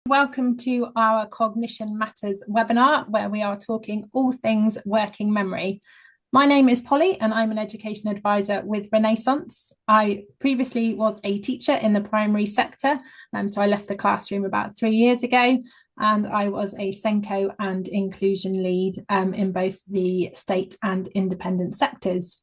Welcome to our Cognition Matters webinar, where we are talking all things working memory. My name is Polly, and I'm an education advisor with Renaissance. I previously was a teacher in the primary sector, so I left the classroom about 3 years ago, and I was a Senko and inclusion lead in both the state and independent sectors.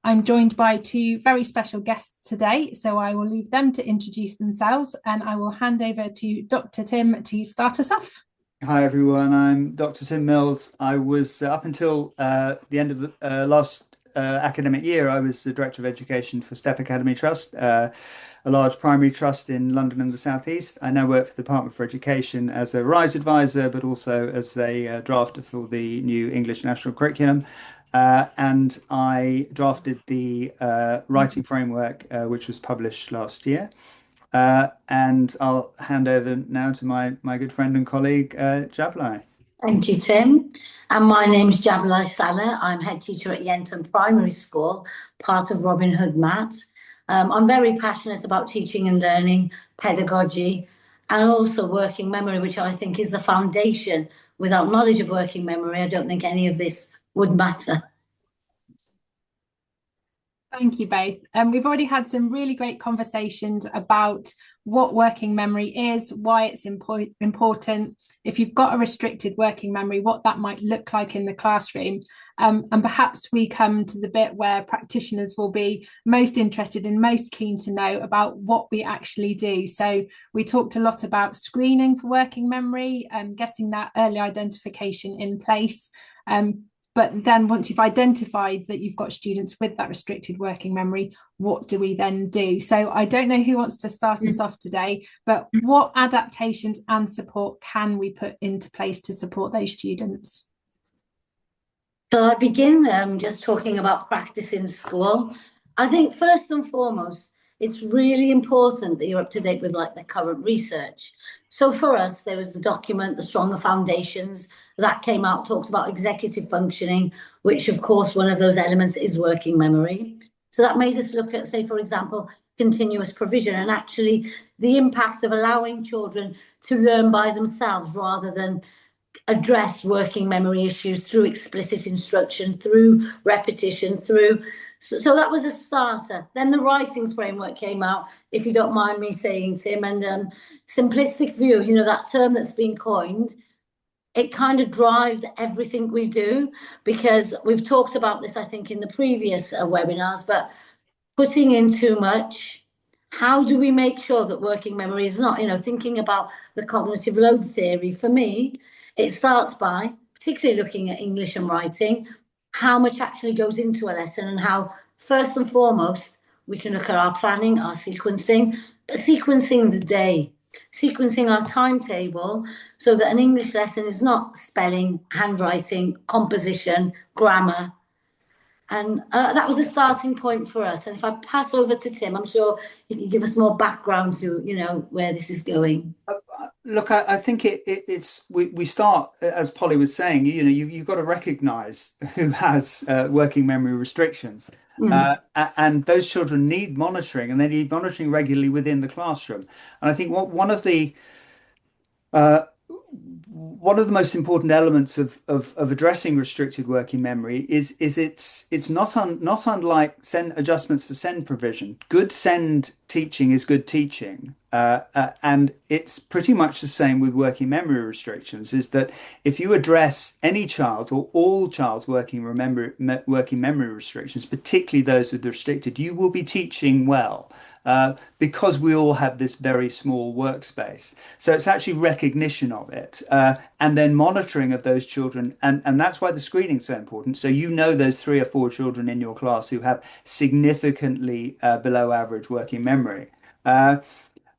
I'm joined by two very special guests today, so I will leave them to introduce themselves, and I will hand over to Dr. Tim to start us off. Hi everyone, I'm Dr. Tim Mills. I was up until the end of the last academic year, I was the Director of Education for Step Academy Trust, a large primary trust in London and the South East. I now work for the Department for Education as a RISE advisor, but also as a drafter for the new English National Curriculum. And I drafted the writing framework, which was published last year. And I'll hand over now to my good friend and colleague, Jablai. Thank you, Tim. And my name's Jablai Saleh. I'm head teacher at Yenton Primary School, part of Robin Hood Mat. I'm very passionate about teaching and learning, pedagogy, and also working memory, which I think is the foundation. Without knowledge of working memory, I don't think any of this would matter. Thank you both. We've already had some really great conversations about what working memory is, why it's important, if you've got a restricted working memory, what that might look like in the classroom. And perhaps we come to the bit where practitioners will be most interested and most keen to know about what we actually do. So we talked a lot about screening for working memory and getting that early identification in place. But then once you've identified that you've got students with that restricted working memory, what do we then do? So I don't know who wants to start us off today, but what adaptations and support can we put into place to support those students? So I begin just talking about practice in school. I think first and foremost, it's really important that you're up to date with the current research. So for us, there was the document, The Stronger Foundations, that came out, talks about executive functioning, which of course one of those elements is working memory. So that made us look at, say, for example, continuous provision and actually the impact of allowing children to learn by themselves rather than address working memory issues through explicit instruction, through repetition, so that was a starter. Then the writing framework came out, if you don't mind me saying, Tim, and simplistic view, that term that's been coined, it kind of drives everything we do, because we've talked about this, I think, in the previous webinars, but putting in too much, how do we make sure that working memory is not, thinking about the cognitive load theory? For me, it starts by particularly looking at English and writing, how much actually goes into a lesson and how, first and foremost, we can look at our planning, our sequencing, but sequencing the day, sequencing our timetable so that an English lesson is not spelling, handwriting, composition, grammar. And that was a starting point for us. And if I pass over to Tim, I'm sure he can give us more background to, where this is going. Look, I think we start, as Polly was saying, you've got to recognise who has working memory restrictions. And those children need monitoring, and they need monitoring regularly within the classroom. And I think one of the most important elements of addressing restricted working memory is it's not unlike SEND adjustments for SEND provision. Good SEND teaching is good teaching, and it's pretty much the same with working memory restrictions. Is that if you address any child or all child's working memory restrictions, particularly those with restricted, you will be teaching well. Because we all have this very small workspace. So it's actually recognition of it and then monitoring of those children. And that's why the screening is so important. So those 3 or 4 children in your class who have significantly below average working memory. And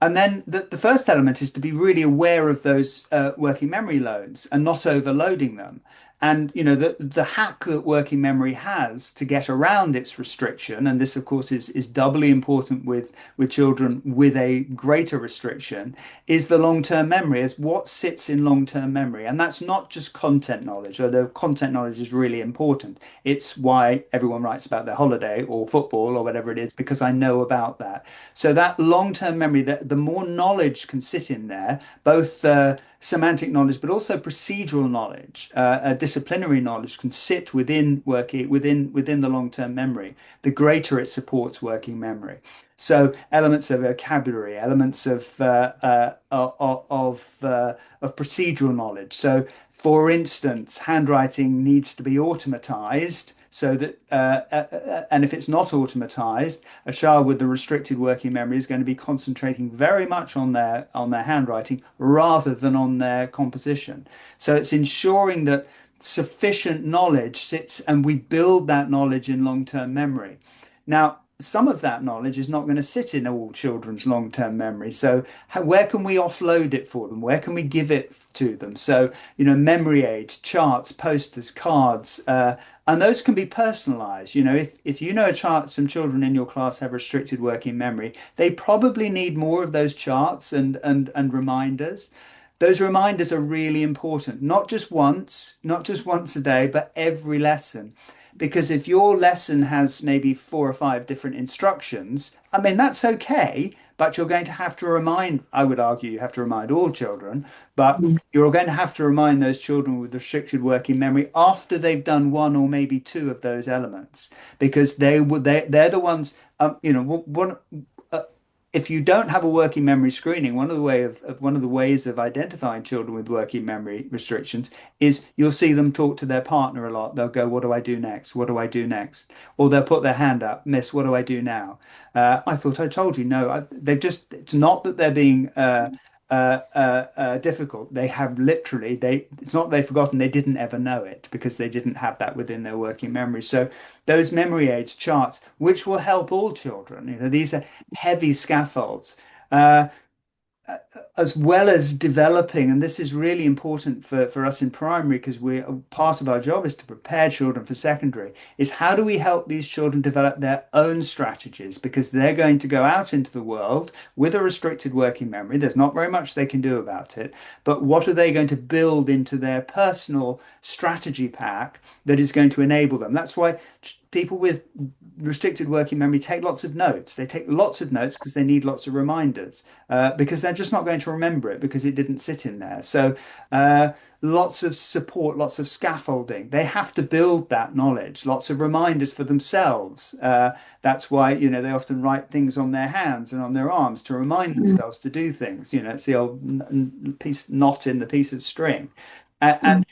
then the first element is to be really aware of those working memory loads and not overloading them. And the hack that working memory has to get around its restriction, and this of course is doubly important with children with a greater restriction, is the long-term memory, is what sits in long-term memory. And that's not just content knowledge, although content knowledge is really important. It's why everyone writes about their holiday or football or whatever it is, because I know about that. So that long-term memory, the more knowledge can sit in there, both semantic knowledge, but also procedural knowledge, disciplinary knowledge can sit within the long-term memory, the greater it supports working memory. So elements of vocabulary, elements of procedural knowledge. So, for instance, handwriting needs to be automatized so that, and if it's not automatized, a child with the restricted working memory is going to be concentrating very much on their handwriting rather than on their composition. So it's ensuring that sufficient knowledge sits, and we build that knowledge in long-term memory. Now, some of that knowledge is not going to sit in all children's long-term memory. So where can we offload it for them? Where can we give it to them? So, memory aids, charts, posters, cards, and those can be personalized. If you know some children in your class have restricted working memory, they probably need more of those charts and reminders. Those reminders are really important, not just once a day, but every lesson. Because if your lesson has maybe 4 or 5 different instructions, I mean, that's okay, but you're going to have to remind, I would argue you have to remind all children, but you're going to have to remind those children with restricted working memory after they've done 1 or maybe 2 of those elements, because they're the ones, if you don't have a working memory screening, one of the ways of identifying children with working memory restrictions is you'll see them talk to their partner a lot. They'll go, "What do I do next? What do I do next?" Or they'll put their hand up, "Miss, what do I do now?" I thought I told you. No, it's not that they're being difficult. They have literally, it's not they've forgotten, they didn't ever know it because they didn't have that within their working memory. So those memory aids, charts, which will help all children, these are heavy scaffolds. As well as developing, and this is really important for us in primary, because part of our job is to prepare children for secondary, is how do we help these children develop their own strategies, because they're going to go out into the world with a restricted working memory. There's not very much they can do about it, but what are they going to build into their personal strategy pack that is going to enable them? That's why people with restricted working memory take lots of notes. They take lots of notes because they need lots of reminders, because they're just not going to remember it because it didn't sit in there. So lots of support, lots of scaffolding. They have to build that knowledge, lots of reminders for themselves. That's why, they often write things on their hands and on their arms to remind themselves to do things. It's the old knot in the piece of string. And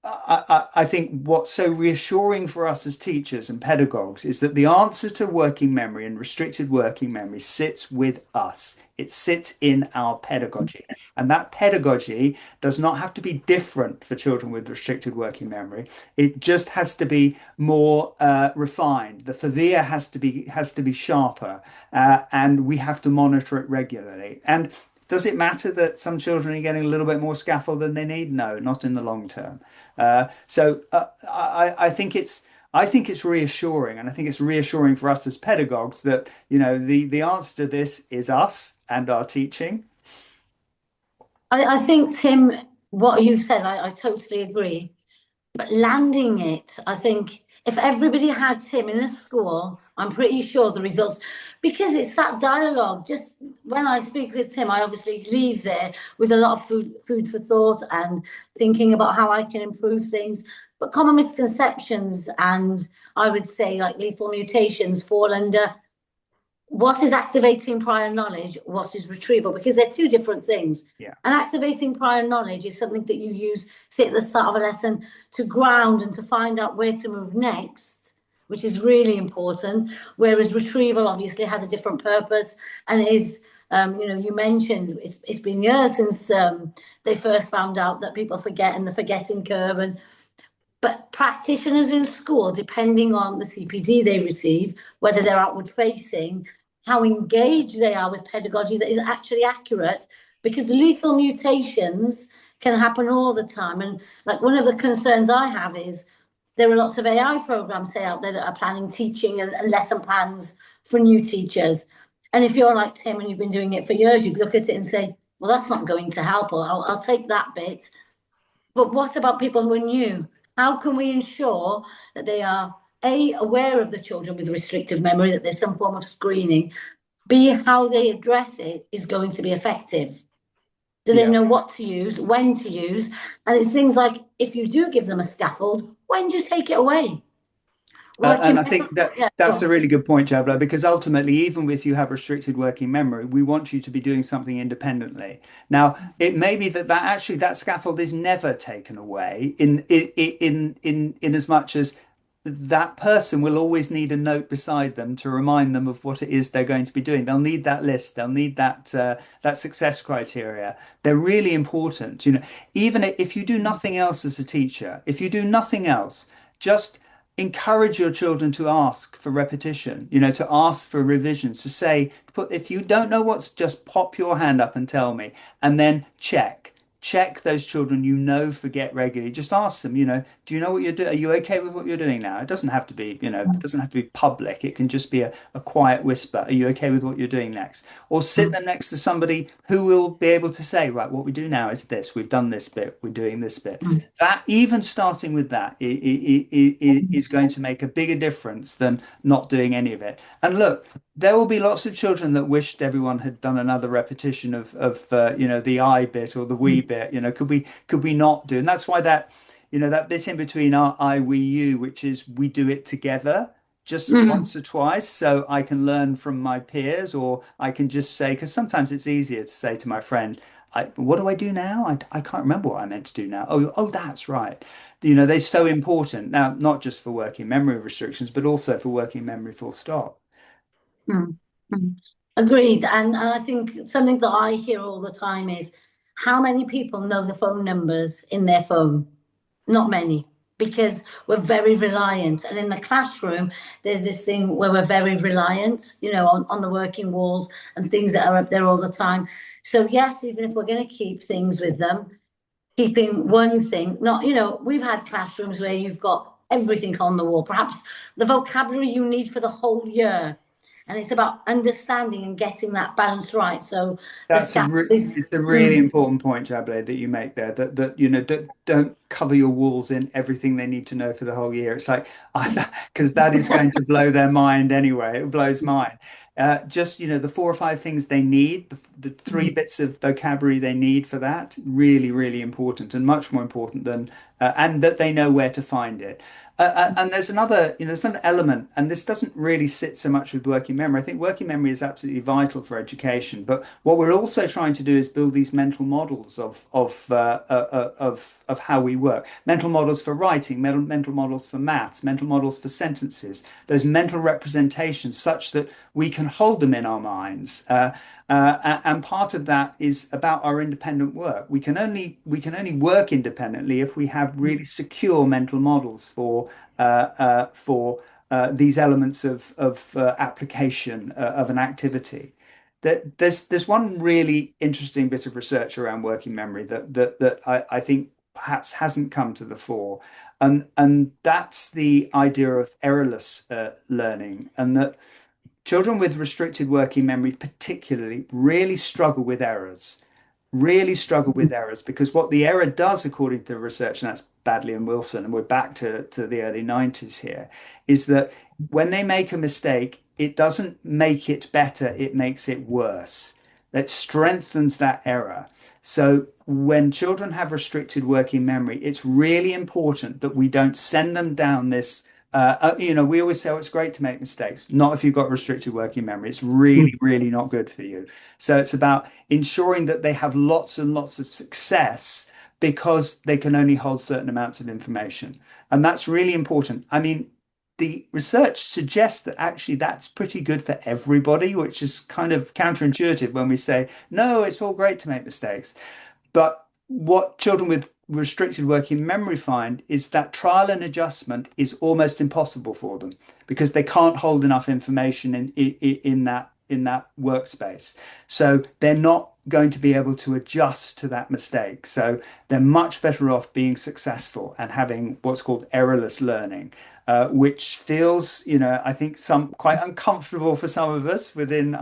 I think what's so reassuring for us as teachers and pedagogues is that the answer to working memory and restricted working memory sits with us. It sits in our pedagogy. And that pedagogy does not have to be different for children with restricted working memory. It just has to be more refined. The FAVEA has to be sharper, and we have to monitor it regularly. And does it matter that some children are getting a little bit more scaffold than they need? No, not in the long term. So I think it's reassuring, and I think it's reassuring for us as pedagogues that the answer to this is us and our teaching. I think, Tim, what you've said, I totally agree. But landing it, I think if everybody had Tim in a school, I'm pretty sure the results, because it's that dialogue. Just when I speak with Tim, I obviously leave there with a lot of food for thought and thinking about how I can improve things. But common misconceptions, and I would say like lethal mutations, fall under what is activating prior knowledge, what is retrieval, because they're 2 different things. Yeah. And activating prior knowledge is something that you use, say, at the start of a lesson to ground and to find out where to move next, which is really important. Whereas retrieval obviously has a different purpose and is, you mentioned it's been years since they first found out that people forget and the forgetting curve. But practitioners in school, depending on the CPD they receive, whether they're outward facing, how engaged they are with pedagogy that is actually accurate, because lethal mutations can happen all the time. And like one of the concerns I have is there are lots of AI programs, say, out there that are planning teaching and lesson plans for new teachers. And if you're like Tim and you've been doing it for years, you'd look at it and say, well, that's not going to help, or I'll take that bit. But what about people who are new? How can we ensure that they are, A, aware of the children with restrictive memory, that there's some form of screening, B, how they address it is going to be effective. Do they know what to use, when to use? And it's things like, if you do give them a scaffold, when do you take it away? And I think that's a really good point, Jablai, because ultimately, even if you have restricted working memory, we want you to be doing something independently. Now, it may be that actually that scaffold is never taken away in as much as that person will always need a note beside them to remind them of what it is they're going to be doing. They'll need that list. They'll need that success criteria. They're really important. Even if you do nothing else as a teacher, if you do nothing else, just encourage your children to ask for repetition, to ask for revisions, to say, if you don't know what's, just pop your hand up and tell me, and then check those children forget regularly. Just ask them, do you know what you're doing? Are you okay with what you're doing now? It doesn't have to be, it doesn't have to be public. It can just be a quiet whisper. Are you okay with what you're doing next? Or sit them next to somebody who will be able to say, right, what we do now is this. We've done this bit. We're doing this bit. That, even starting with that is going to make a bigger difference than not doing any of it. And look, there will be lots of children that wished everyone had done another repetition of the I bit or the we bit. Could we not do? And that's why that bit in between our I, we, you, which is we do it together just once or twice, so I can learn from my peers, or I can just say, because sometimes it's easier to say to my friend, what do I do now? I can't remember what I meant to do now. Oh, that's right. They're so important now, not just for working memory restrictions, but also for working memory full stop. Agreed. And I think something that I hear all the time is, how many people know the phone numbers in their phone? Not many, because we're very reliant. And in the classroom, there's this thing where we're very reliant, on the working walls and things that are up there all the time. So yes, even if we're going to keep things with them, keeping one thing, not, we've had classrooms where you've got everything on the wall, perhaps the vocabulary you need for the whole year. And it's about understanding and getting that balance right. So it's a really important point, Jablai, that you make there. That don't cover your walls in everything they need to know for the whole year. It's like, because that is going to blow their mind anyway. It blows mine. Just the 4 or 5 things they need, the 3 bits of vocabulary they need for that, really, really important, and much more important than and that they know where to find it. And there's there's an element, and this doesn't really sit so much with working memory. I think working memory is absolutely vital for education, but what we're also trying to do is build these mental models of how we work. Mental models for writing, mental models for maths, mental models for sentences. Those mental representations, such that we can hold them in our minds. And part of that is about our independent work. We can only work independently if we have really secure mental models for these elements of application of an activity. There's one really interesting bit of research around working memory that I think perhaps hasn't come to the fore, and that's the idea of errorless learning, and that children with restricted working memory particularly really struggle with errors, because what the error does, according to the research, and that's Badley and Wilson, and we're back to the early 90s here, is that when they make a mistake, it doesn't make it better, it makes it worse. That strengthens that error. So when children have restricted working memory, it's really important that we don't send them down this. We always say, oh, it's great to make mistakes. Not if you've got restricted working memory. It's really, really not good for you. So it's about ensuring that they have lots and lots of success, because they can only hold certain amounts of information. And that's really important. I mean, the research suggests that actually that's pretty good for everybody, which is kind of counterintuitive when we say, no, it's all great to make mistakes. But what children with restricted working memory find is that trial and adjustment is almost impossible for them, because they can't hold enough information in that workspace. So they're not going to be able to adjust to that mistake. So they're much better off being successful and having what's called errorless learning, which feels, I think some quite uncomfortable for some of us within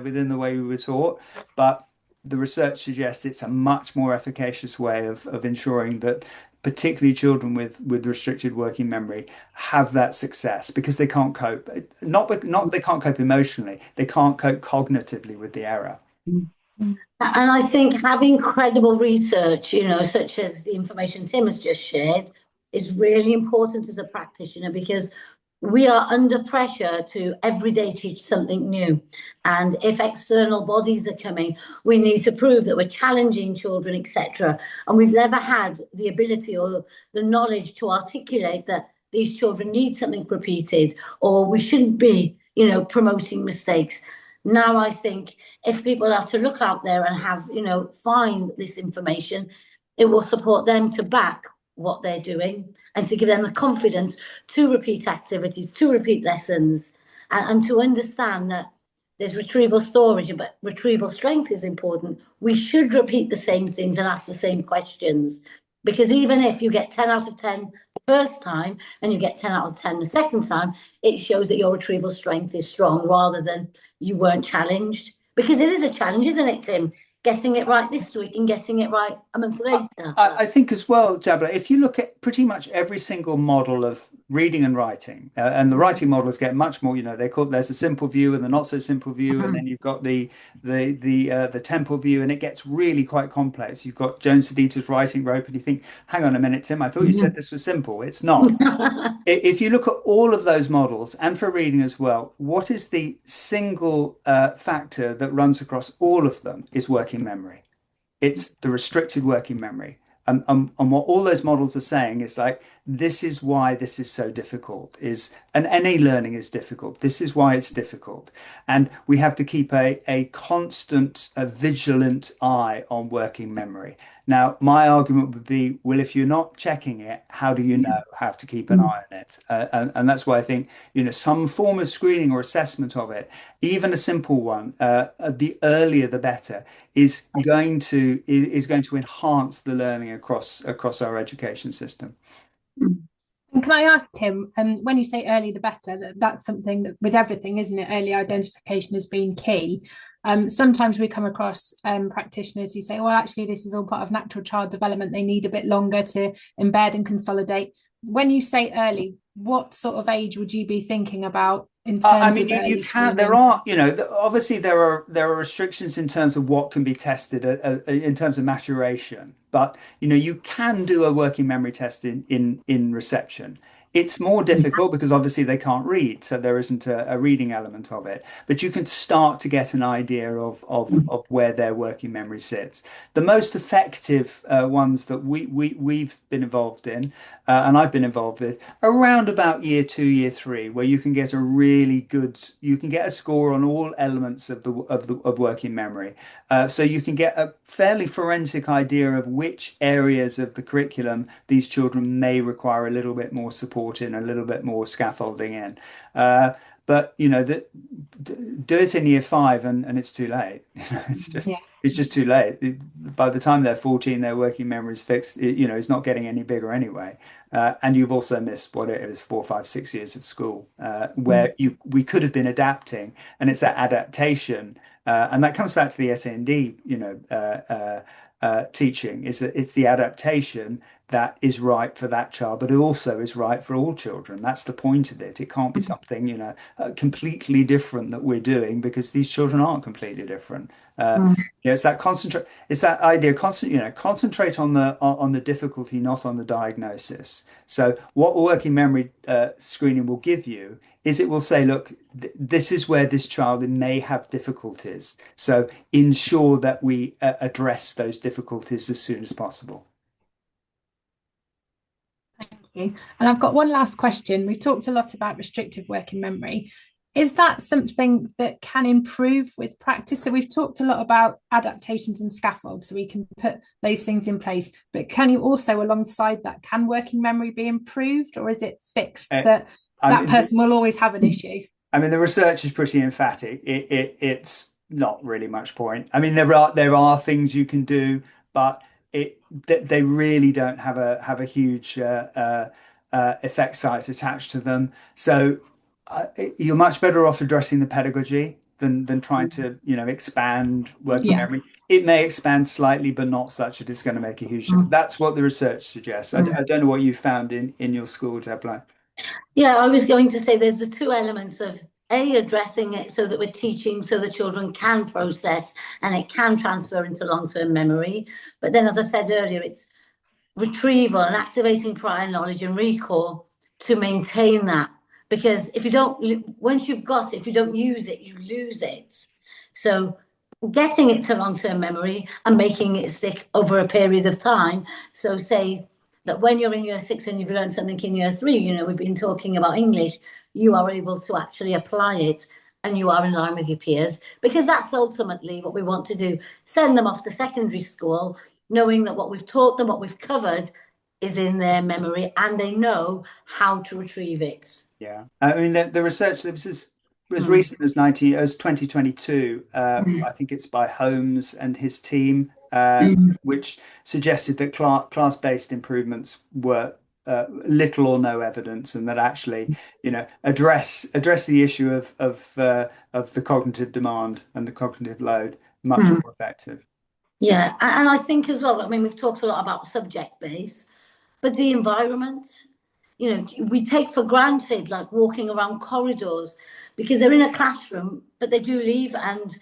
within the way we were taught. But the research suggests it's a much more efficacious way of ensuring that particularly children with restricted working memory, have that success because they can't cope. Not they can't cope emotionally, they can't cope cognitively with the error. Mm. And I think having credible research, such as the information Tim has just shared, is really important as a practitioner because we are under pressure to every day teach something new. And if external bodies are coming, we need to prove that we're challenging children, etc. And we've never had the ability or the knowledge to articulate that these children need something repeated, or we shouldn't be, promoting mistakes. Now, I think if people have to look out there and have, find this information, it will support them to back what they're doing and to give them the confidence to repeat activities, to repeat lessons, and to understand that there's retrieval storage, but retrieval strength is important. We should repeat the same things and ask the same questions. Because even if you get 10 out of 10 the first time and you get 10 out of 10 the second time, it shows that your retrieval strength is strong rather than you weren't challenged. Because it is a challenge, isn't it, Tim? Getting it right this week and getting it right a month later. I think as well, Jablai, if you look at pretty much every single model of reading and writing, and the writing models get much more, there's a simple view and the not so simple view, and then you've got the temple view, and it gets really quite complex. You've got Jones Sedita's writing rope, and you think, hang on a minute, Tim, I thought you said this was simple. It's not. If you look at all of those models, and for reading as well, what is the single factor that runs across all of them is working memory. It's the restricted working memory. And what all those models are saying is like, this is why this is so difficult, and any learning is difficult. This is why it's difficult. And we have to keep a constant, vigilant eye on working memory. Now, my argument would be, well, if you're not checking it, how do you know how to keep an eye on it? And that's why I think, some form of screening or assessment of it, even a simple one, the earlier the better, is going to enhance the learning across our education system. And can I ask him, when you say early the better, that's something that with everything, isn't it? Early identification has been key. Sometimes we come across practitioners who say, well, actually, this is all part of natural child development. They need a bit longer to embed and consolidate. When you say early, what sort of age would you be thinking about in terms of early you can. screening? There are, obviously there are restrictions in terms of what can be tested in terms of maturation. But you can do a working memory test in reception. It's more difficult because obviously they can't read, so there isn't a reading element of it. But you can start to get an idea of where their working memory sits. The most effective ones that we've been involved in, and I've been involved with, around about year 2, year 3, where you can get you can get a score on all elements of working memory. So you can get a fairly forensic idea of which areas of the curriculum these children may require a little bit more support in, a little bit more scaffolding in. But do it in year 5 and it's too late. It's just too late. By the time they're 14, their working memory is fixed. It's not getting any bigger anyway. And you've also missed what it is, 4, 5, 6 years of school, where we could have been adapting, and it's that adaptation. And that comes back to the SND, teaching, is that it's the adaptation that is right for that child, but it also is right for all children. That's the point of it. It can't be something, completely different that we're doing, because these children aren't completely different. It's that idea, concentrate on the difficulty, not on the diagnosis. So what working memory screening will give you is it will say, look, this is where this child may have difficulties. So ensure that we address those difficulties as soon as possible. Thank you. And I've got one last question. We've talked a lot about restrictive working memory. Is that something that can improve with practice? So we've talked a lot about adaptations and scaffolds, so we can put those things in place. But can you also, alongside that, can working memory be improved, or is it fixed that person will always have an issue? I mean, the research is pretty emphatic. It's not really much point. I mean, there are things you can do, but they really don't have a huge effect size attached to them. So you're much better off addressing the pedagogy than trying to, expand working Yeah. memory. It may expand slightly, but not such that it's going to make a huge difference. That's what the research suggests. I don't know what you found in your school, Jablai. Yeah, I was going to say there's the two elements of addressing it so that we're teaching so the children can process and it can transfer into long-term memory. But then, as I said earlier, it's retrieval and activating prior knowledge and recall to maintain that. Because if you don't, once you've got it, if you don't use it, you lose it. So getting it to long-term memory and making it stick over a period of time. So say that when you're in year 6 and you've learned something in year 3, we've been talking about English, you are able to actually apply it and you are in line with your peers, because that's ultimately what we want to do. Send them off to secondary school knowing that what we've taught them, what we've covered is in their memory and they know how to retrieve it. Yeah. I mean, the research, this is as recent as 2022, I think it's by Holmes and his team, which suggested that class-based improvements were little or no evidence, and that actually, address the issue of the cognitive demand and the cognitive load much more effective. Yeah, and I think as well, I mean, we've talked a lot about subject base, but the environment, we take for granted, like walking around corridors, because they're in a classroom, but they do leave, and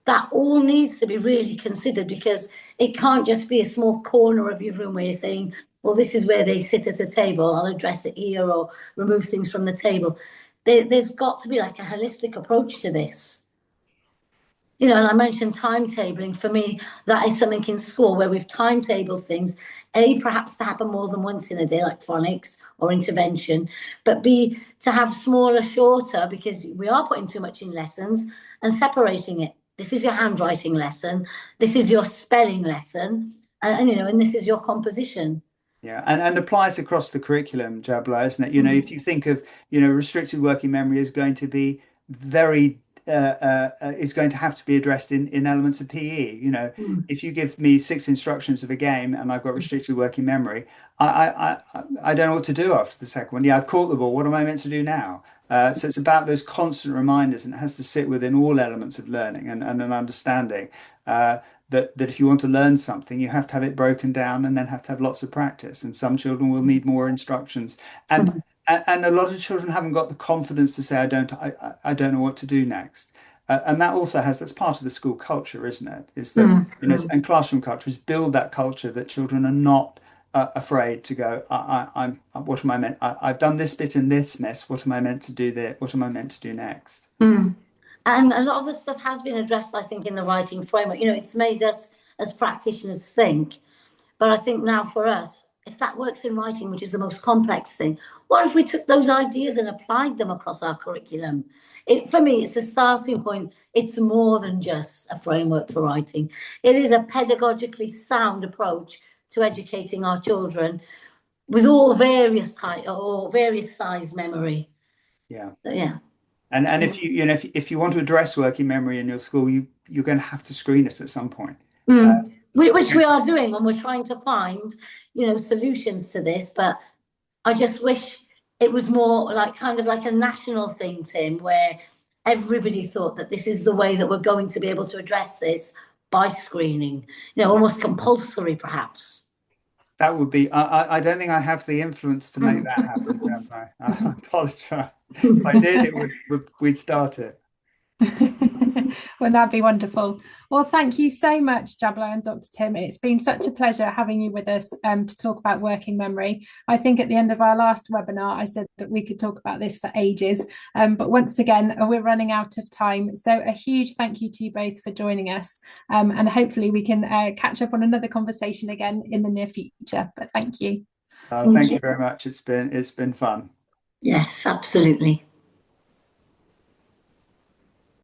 that all needs to be really considered, because it can't just be a small corner of your room where you're saying, well, this is where they sit at a table, I'll address it here, or remove things from the table. There's got to be like a holistic approach to this. And I mentioned timetabling. For me, that is something in school where we've timetabled things, A, perhaps to happen more than once in a day, like phonics or intervention, but B, to have smaller, shorter, because we are putting too much in lessons, and separating it. This is your handwriting lesson, this is your spelling lesson, and this is your composition. Yeah, and applies across the curriculum, Jablai, isn't it? If you think of, restricted working memory is going to be very is going to have to be addressed in elements of PE. If you give me 6 instructions of a game and I've got restricted working memory, I don't know what to do after the second one. Yeah, I've caught the ball. What am I meant to do now? So it's about those constant reminders, and it has to sit within all elements of learning and an understanding that if you want to learn something, you have to have it broken down and then have to have lots of practice. And some children will need more instructions. And a lot of children haven't got the confidence to say, I don't know what to do next. And that's part of the school culture, isn't it? Is that, and classroom culture is build that culture that children are not afraid to go, what am I meant? I've done this bit in this mess. What am I meant to do there? What am I meant to do next? And a lot of this stuff has been addressed, I think, in the writing framework. It's made us as practitioners think. But I think now for us, if that works in writing, which is the most complex thing, what if we took those ideas and applied them across our curriculum? For me, it's a starting point. It's more than just a framework for writing. It is a pedagogically sound approach to educating our children with all various type or various size memory. Yeah. So, yeah. And if if you want to address working memory in your school, you're going to have to screen it at some point. Which we are doing, and we're trying to find, solutions to this. But I just wish it was more like kind of like a national thing, Tim, where everybody thought that this is the way that we're going to be able to address this by screening, almost compulsory, perhaps. That would be, I don't think I have the influence to make that happen, Jablai. I apologize. If I did, we'd start it. Well, that'd be wonderful. Well, thank you so much, Jablai and Dr. Tim. It's been such a pleasure having you with us to talk about working memory. I think at the end of our last webinar, I said that we could talk about this for ages. But once again, we're running out of time. So a huge thank you to you both for joining us. And hopefully we can catch up on another conversation again in the near future. But thank you. Thank you very much. It's been fun. Yes, absolutely.